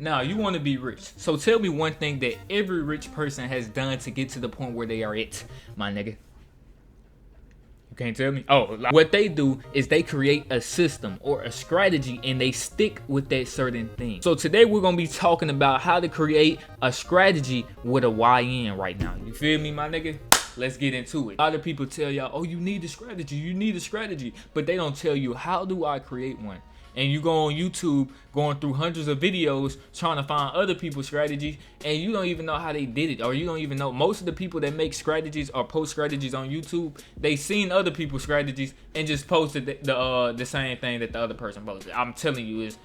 Now, you want to be rich. So tell me one thing that every rich person has done to get to the point where they are at, my nigga. You can't tell me? Oh, like, what they do is they create a system or a strategy and they stick with that certain thing. So today we're going to be talking about how to create a strategy with a YN right now. You feel me, my nigga? Let's get into it. A lot of people tell y'all, oh, you need a strategy, but they don't tell you, how do I create one? And you go on YouTube going through hundreds of videos trying to find other people's strategies, and you don't even know how they did it, or you don't even know. Most of the people that make strategies or post strategies on YouTube, they seen other people's strategies and just posted the same thing that the other person posted. I'm telling you, it's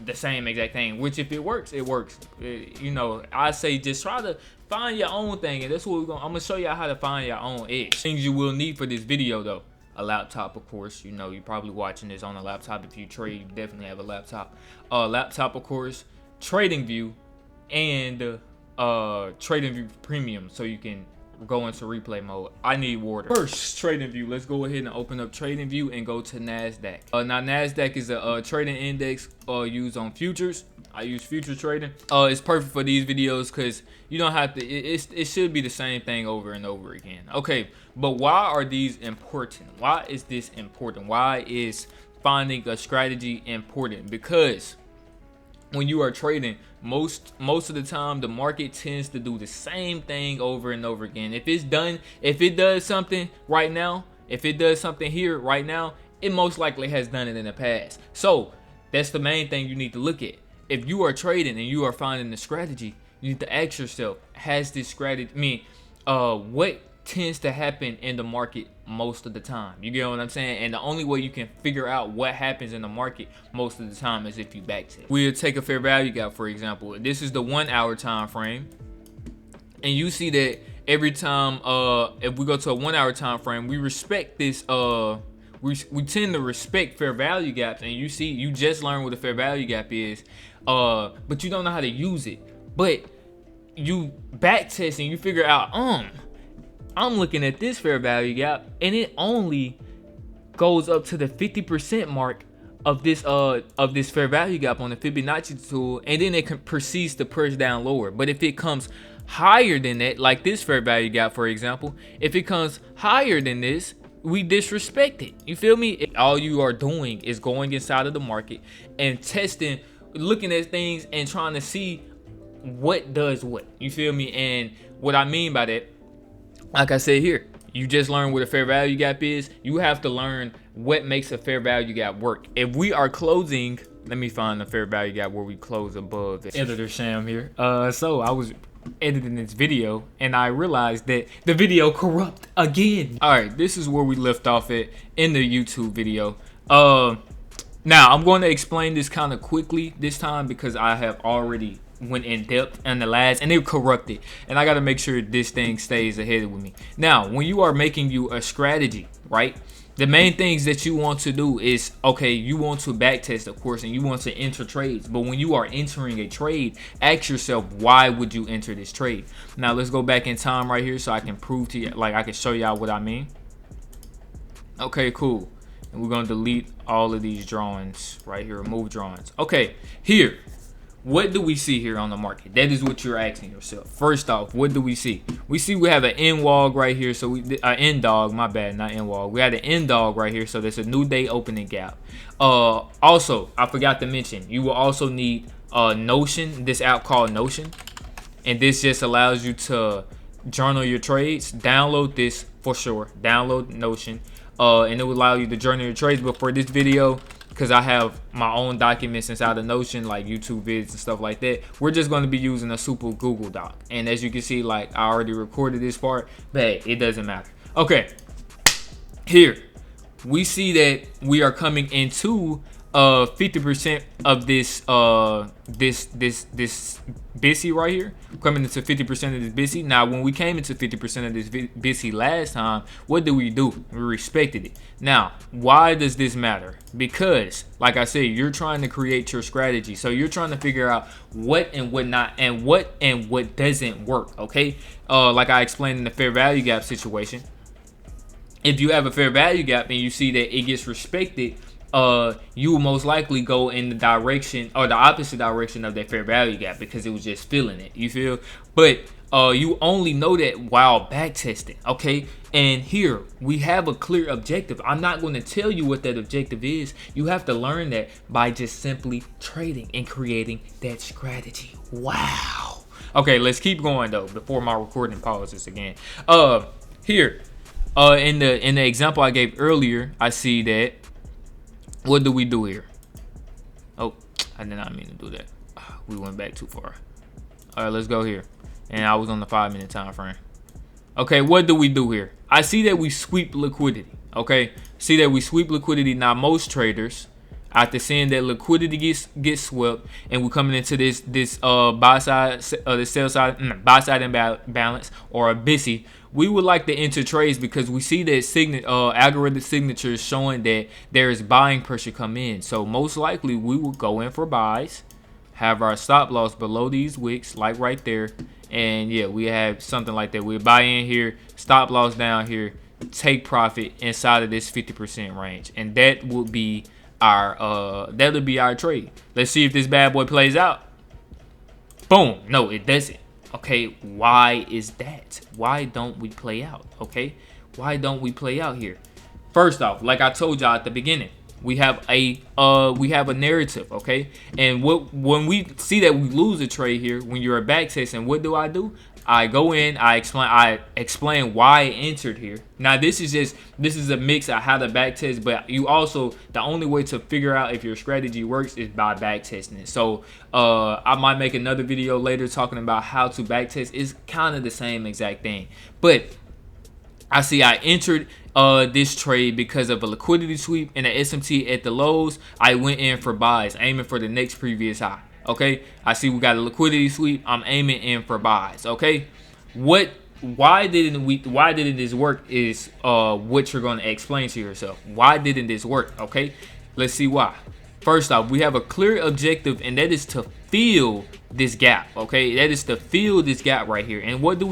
the same exact thing, which if it works, it works. You know, I say just try to find your own thing, and that's what I'm gonna show y'all how to find your own edge. Things you will need for this video though: a laptop, of course. You know, you're probably watching this on a laptop. If you trade, you definitely have a laptop. Laptop, of course, TradingView, and TradingView Premium, so you can go into replay mode. I need water. First, TradingView. Let's go ahead and open up TradingView and go to NASDAQ. Now, NASDAQ is a trading index used on futures. I use future trading. It's perfect for these videos because you don't have to, it should be the same thing over and over again. Okay, but why are these important? Why is this important? Why is finding a strategy important? Because when you are trading, most of the time the market tends to do the same thing over and over again. If it does something right now, if it does something here right now, it most likely has done it in the past. So that's the main thing you need to look at. If you are trading and you are finding the strategy, you need to ask yourself, has this strategy, what tends to happen in the market most of the time? You get what I'm saying? And the only way you can figure out what happens in the market most of the time is if you backtest. We'll take a fair value gap, for example. This is the 1 hour time frame, and you see that every time if we go to a 1 hour time frame, we respect this we tend to respect fair value gaps. And you see, you just learned what a fair value gap is, but you don't know how to use it. But you backtest and you figure out, I'm looking at this fair value gap and it only goes up to the 50% mark of this fair value gap on the Fibonacci tool, and then it proceeds to push down lower. But if it comes higher than that, like this fair value gap, for example, if it comes higher than this, we disrespect it. You feel me? All you are doing is going inside of the market and testing, looking at things and trying to see what does what. You feel me? And what I mean by that, like I said here, you just learned what a fair value gap is. You have to learn what makes a fair value gap work. If we are closing, let me find the fair value gap where we close above the editor Sham here. So I was editing this video and I realized that the video corrupt again. All right, this is where we left off at in the YouTube video. Now I'm going to explain this kind of quickly this time because I have already went in depth in the last, and they corrupted, and I got to make sure this thing stays ahead with me. Now, when you are making you a strategy, right, the main things that you want to do is, okay, you want to backtest, of course, and you want to enter trades. But when you are entering a trade, ask yourself, why would you enter this trade? Now, let's go back in time right here so I can prove to you, like I can show y'all what I mean. Okay, cool. And we're going to delete all of these drawings right here, remove drawings. Okay, here. What do we see here on the market? That is what you're asking yourself. First off, what do we see? We see we have an end wall right here. So end dog, my bad, not end wall. We had an end dog right here. So there's a new day opening gap. Also, I forgot to mention, you will also need Notion, this app called Notion. And this just allows you to journal your trades. Download this for sure. Download Notion. And it will allow you to journal your trades. But for this video, because I have my own documents inside of Notion, like YouTube vids and stuff like that, we're just going to be using a super Google Doc. And as you can see, like I already recorded this part, but hey, it doesn't matter. Okay, here we see that we are coming into 50% of this BISI right here, coming into 50% of this BISI. Now, when we came into 50% of this BISI last time, what did? We respected it. Now, why does this matter? Because, like I said, you're trying to create your strategy. So you're trying to figure out what and what not, and what doesn't work. Okay, like I explained in the fair value gap situation. If you have a fair value gap and you see that it gets respected you will most likely go in the direction or the opposite direction of that fair value gap because it was just feeling it. You feel? But you only know that while back testing. Okay, and here we have a clear objective. I'm not going to tell you what that objective is. You have to learn that by just simply trading and creating that strategy. Wow. Okay, let's keep going though before my recording pauses again. Here, in the example I gave earlier, I see that. What do we do here? Oh, I did not mean to do that. We went back too far. All right, let's go here. And I was on the 5-minute time frame. Okay, what do we do here? I see that we sweep liquidity. Okay, see that we sweep liquidity. Now, most traders, after seeing that liquidity gets swept, and we're coming into this buy side, the sell side, buy side imbalance or a BISI, we would like to enter trades because we see that algorithm signatures showing that there is buying pressure come in. So most likely we will go in for buys, have our stop loss below these wicks, like right there, and yeah, we have something like that. We buy in here, stop loss down here, take profit inside of this 50% range, and that would be our trade. Let's see if this bad boy plays out. Boom. No, it doesn't. Okay, why is that? Why don't we play out? Okay, why don't we play out here? First off, like I told y'all at the beginning, we have a narrative, okay? And when we see that we lose a trade here, when you're a back test, and what do? I go in, I explain why I entered here. Now this is a mix of how to back test, but you also, the only way to figure out if your strategy works is by back testing it. So I might make another video later talking about how to back test. It's kind of the same exact thing. But I see I entered this trade because of a liquidity sweep and an SMT at the lows. I went in for buys, aiming for the next previous high. Okay, I see we got a liquidity sweep. I'm aiming in for buys. Okay, why didn't this work is what you're going to explain to yourself. Why didn't this work? Okay, let's see why. First off, we have a clear objective, and that is to fill this gap. Okay, that is to fill this gap right here. And what do?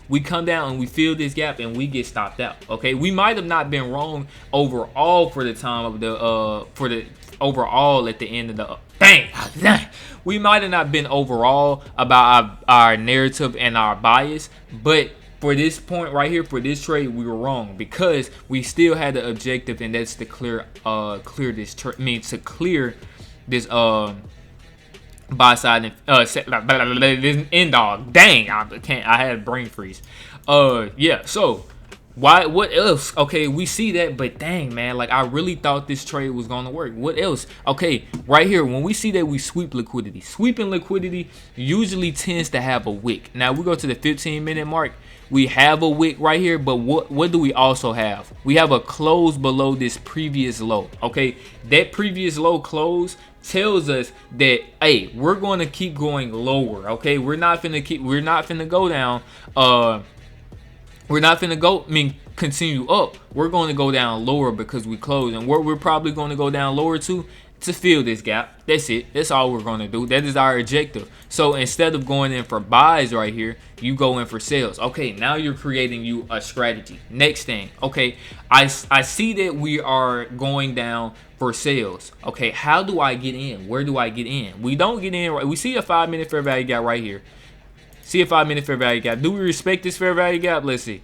We come down and we fill this gap and we get stopped out. Okay, we might have not been wrong overall for the time of the overall at the end of the we might have not been overall about our narrative and our bias, but for this point right here, for this trade, we were wrong because we still had the objective, and that's to clear this buy side and this end dog. Dang, I had a brain freeze. Yeah, so what else? Okay, we see that, but dang, man, like I really thought this trade was gonna work. What else? Okay, right here, when we see that we sweep liquidity, sweeping liquidity usually tends to have a wick. Now we go to the 15-minute mark, we have a wick right here, but what do we also have? We have a close below this previous low. Okay, that previous low close tells us that, hey, we're going to keep going lower. Okay, we're not finna go down. We're not finna continue up. We're going to go down lower because we close. And what we're probably going to go down lower to fill this gap. That's it. That's all we're going to do. That is our objective. So instead of going in for buys right here, you go in for sales. Okay, now you're creating you a strategy. Next thing. Okay, I see that we are going down for sales. Okay, how do I get in? Where do I get in? We don't get in right. We see a 5-minute fair value gap right here. See a 5-minute fair value gap. Do we respect this fair value gap? Let's see.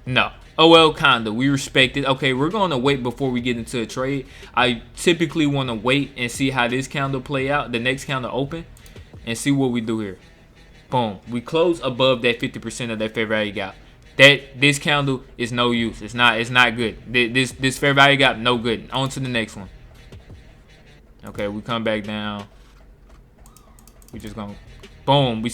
No. Oh, well, kinda. We respect it. Okay, we're going to wait before we get into a trade. I typically want to wait and see how this candle play out, the next candle open, and see what we do here. Boom. We close above that 50% of that fair value gap. This candle is no use. It's not good. This fair value gap, no good. On to the next one. Okay, we come back down. We just gonna boom. We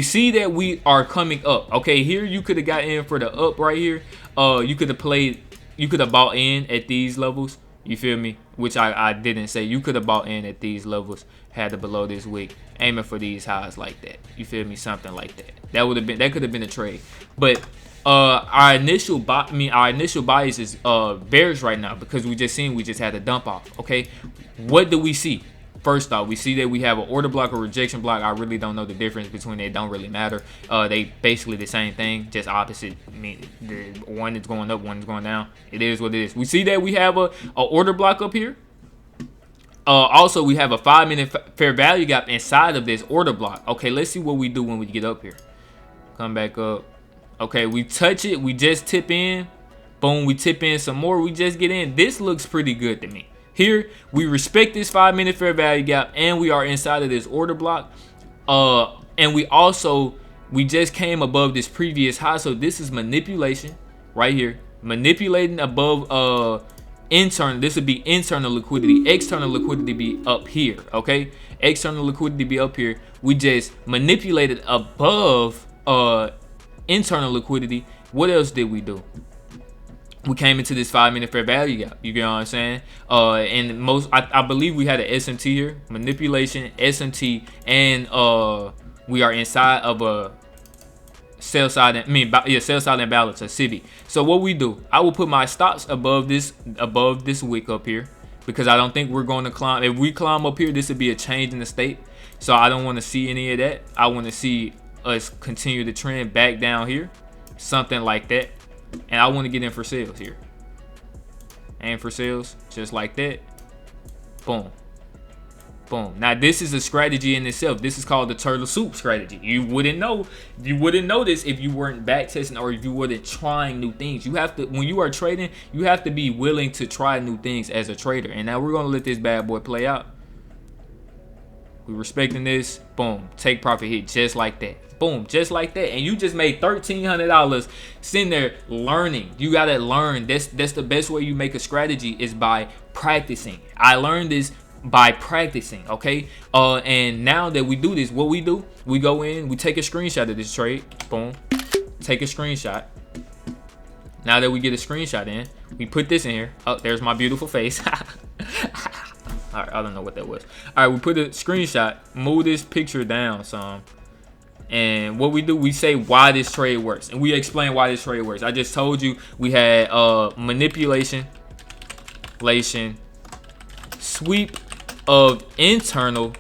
see that we are coming up. Okay, here you could have got in for the up right here. You could have bought in at these levels. You feel me? Which I didn't say. You could have bought in at these levels, had it below this wick, aiming for these highs like that. You feel me? Something like that. That could have been a trade. But our initial bias is bearish right now because we just had a dump off. Okay, what do we see? First off, we see that we have an order block or rejection block. I really don't know the difference between it. It don't really matter. They basically the same thing, just opposite. I mean, the one is going up, one is going down. It is what it is. We see that we have a order block up here. Also, we have a 5-minute fair value gap inside of this order block. Okay, let's see what we do when we get up here. Come back up. Okay, we touch it. We just tip in. Boom, we tip in some more. We just get in. This looks pretty good to me. Here, we respect this 5-minute fair value gap, and we are inside of this order block. And we just came above this previous high, so this is manipulation right here. Manipulating above internal. This would be internal liquidity. External liquidity be up here, okay? External liquidity be up here. We just manipulated above internal liquidity. What else did we do? We came into this 5-minute fair value gap. You get what I'm saying? And I believe we had an SMT here, manipulation, SMT, and we are inside of a sell side imbalance, a CB. So what we do? I will put my stops above this wick up here because I don't think we're going to climb. If we climb up here, this would be a change in the state. So I don't want to see any of that. I want to see us continue the trend back down here, something like that. And I want to get in for sales here. And for sales, just like that. Boom. Boom. Now this is a strategy in itself. This is called the turtle soup strategy. You wouldn't know this if you weren't back testing or if you weren't trying new things. You have to, when you are trading, you have to be willing to try new things as a trader. And now we're gonna let this bad boy play out. We respecting this. Boom. Take profit hit just like that. Boom, just like that. And you just made $1,300 sitting there learning. You gotta learn. That's the best way you make a strategy is by practicing. I learned this by practicing, okay? And now that we do this, what we do, we go in, we take a screenshot of this trade. Boom. Take a screenshot. Now that we get a screenshot in, we put this in here. Oh, there's my beautiful face. All right, I don't know what that was. All right, we put a screenshot, move this picture down some. And what we do, we say why this trade works. And we explain why this trade works. I just told you we had manipulation, sweep of internal,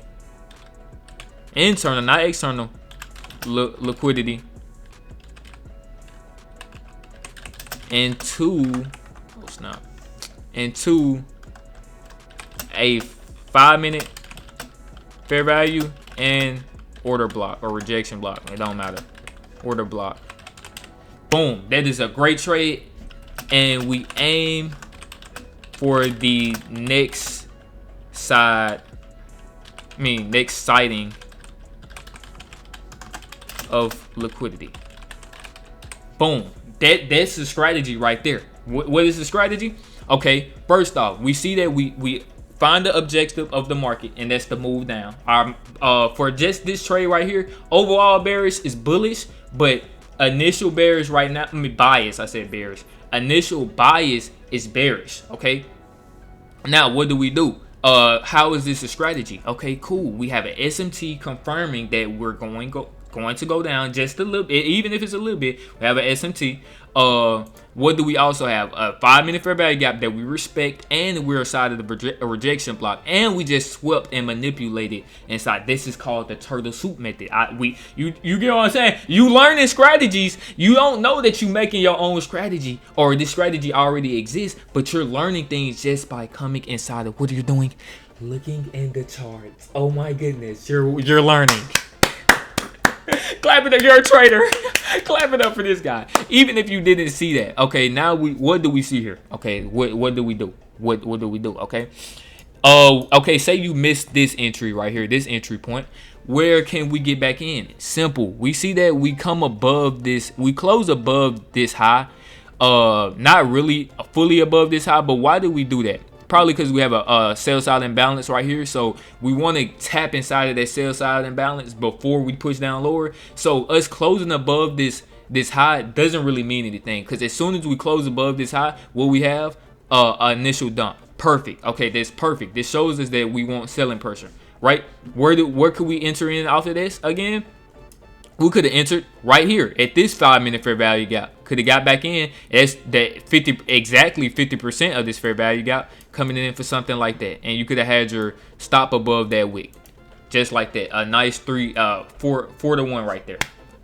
not external, liquidity into a 5-minute fair value and order block or rejection block. It don't matter. Order block. Boom. That is a great trade. And we aim for the next sighting of liquidity. Boom. That's the strategy right there. What is the strategy? Okay, first off, we see that we find the objective of the market, and that's the move down. For just this trade right here, overall bearish is bullish, but initial bearish right now, bias, I said bearish. Initial bias is bearish, okay? Now, what do we do? How is this a strategy? Okay, cool. We have an SMT confirming that we're going to go down just a little bit, even if it's a little bit. We have an SMT. What do we also have? A 5-minute fair value gap that we respect, and we're inside of the rejection block, and we just swept and manipulated inside. This is called the turtle soup method. You get what I'm saying? You learning strategies. You don't know that you're making your own strategy, or this strategy already exists, but you're learning things just by coming inside of what you're doing, looking in the charts. Oh my goodness, you're learning. Clap it up, you're a trader. Clap it up for this guy. Even if you didn't see that. Okay, now what do we see here? Okay, what do we do? What do we do? Okay. Okay, say you missed this entry right here, this entry point. Where can we get back in? Simple. We see that we come above this, we close above this high. Not really fully above this high, but why do we do that? Probably because we have a sell side imbalance right here. So we want to tap inside of that sell side imbalance before we push down lower. So us closing above this high doesn't really mean anything, because as soon as we close above this high, what we have, an initial dump. Perfect. Okay, that's perfect. This shows us that we want selling pressure, right? Where could we enter in off of this again? We could have entered right here at this 5-minute fair value gap. could have got back in. That's that 50% of this fair value gap coming in for something like that, and you could have had your stop above that wick, just like that. A nice 4-to-1 right there.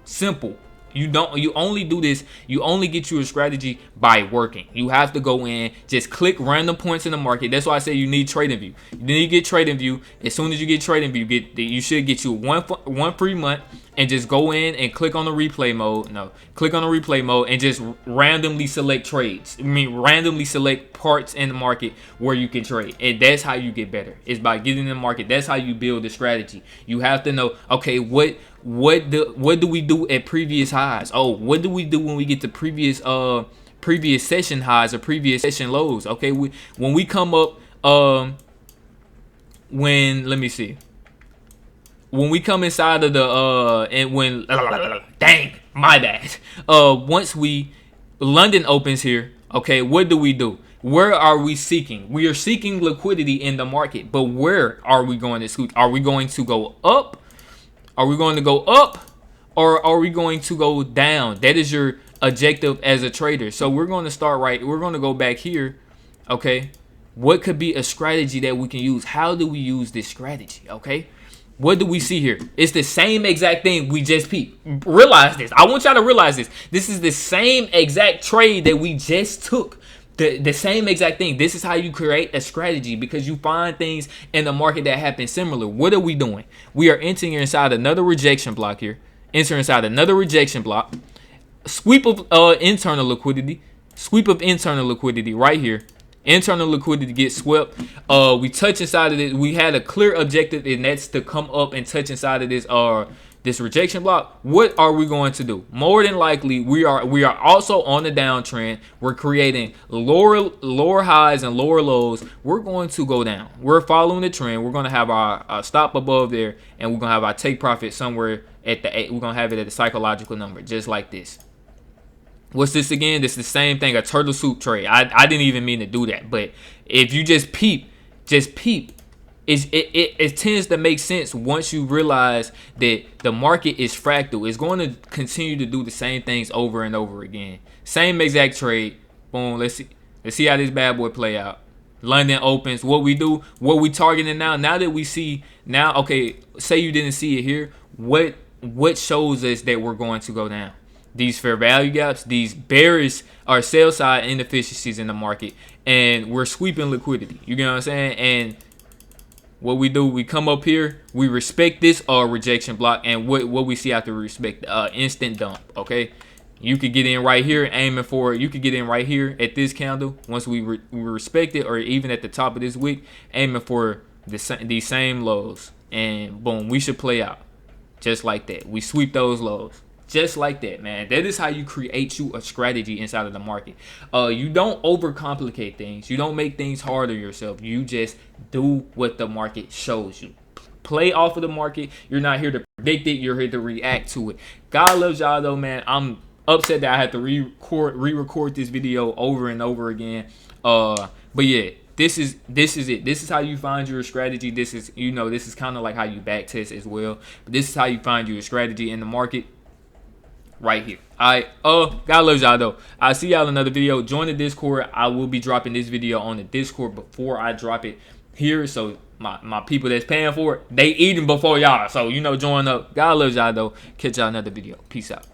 Simple. You only do this, you only get you a strategy by working. You have to go in, just click random points in the market. That's why I say you need TradingView. You need to get TradingView. As soon as you get TradingView, you should get you one free month, and just go in and click on the replay mode. No, click on the replay mode and just randomly select trades. I mean, randomly select parts in the market where you can trade. And that's how you get better. It's by getting in the market. That's how you build a strategy. You have to know, okay, what do we do at previous highs? Oh, what do we do when we get to previous session highs or previous session lows? Okay, when we come up let me see. When we come inside of the and when dang, my bad. Once London opens here, okay, what do? Where are we seeking? We are seeking liquidity in the market, but where are we going to scoot? Are we going to go up? Are we going to go up, or are we going to go down? That is your objective as a trader. So we're going to start right. We're going to go back here, okay? What could be a strategy that we can use? How do we use this strategy, okay? What do we see here? It's the same exact thing we just peeped. Realize this. I want y'all to realize this. This is the same exact trade that we just took. The same exact thing. This is how you create a strategy, because you find things in the market that happen similar. What are we doing? We are entering inside another rejection block here. Enter inside another rejection block. Sweep of internal liquidity. Sweep of internal liquidity right here. Internal liquidity gets swept. We touch inside of it. We had a clear objective, and that's to come up and touch inside of this rejection block. What are we going to do? More than likely, we are also on the downtrend. We're creating lower highs and lower lows. We're going to go down. We're following the trend. We're going to have our stop above there, and we're going to have our take profit somewhere at the 8. We're going to have it at the psychological number, just like this. What's this again? This is the same thing, a turtle soup trade. I didn't even mean to do that, but if you just peep, it tends to make sense once you realize that the market is fractal. It's going to continue to do the same things over and over again. Same exact trade. Boom. Let's see how this bad boy play out. London opens. What we do? What we targeting now? Now that we see now, okay. Say you didn't see it here. What shows us that we're going to go down? These fair value gaps, these bearish or sell side inefficiencies in the market, and we're sweeping liquidity. You get what I'm saying? And what we do, we come up here, we respect this rejection block, and what we see after we respect instant dump. Okay, you could get in right here, aiming for it. You could get in right here at this candle once we respect it, or even at the top of this wick, aiming for these same lows, and boom, we should play out just like that. We sweep those lows. Just like that, man. That is how you create you a strategy inside of the market. You don't overcomplicate things. You don't make things harder yourself. You just do what the market shows you. Play off of the market. You're not here to predict it. You're here to react to it. God loves y'all though, man. I'm upset that I had to re-record this video over and over again. But yeah, this is it. This is how you find your strategy. This is this is kind of like how you back test as well. But this is how you find your strategy in the market. Right here. Alright. God loves y'all though. I'll see y'all in another video. Join the Discord. I will be dropping this video on the Discord before I drop it here. So my people that's paying for it, they eating before y'all. So join up. God loves y'all though. Catch y'all another video. Peace out.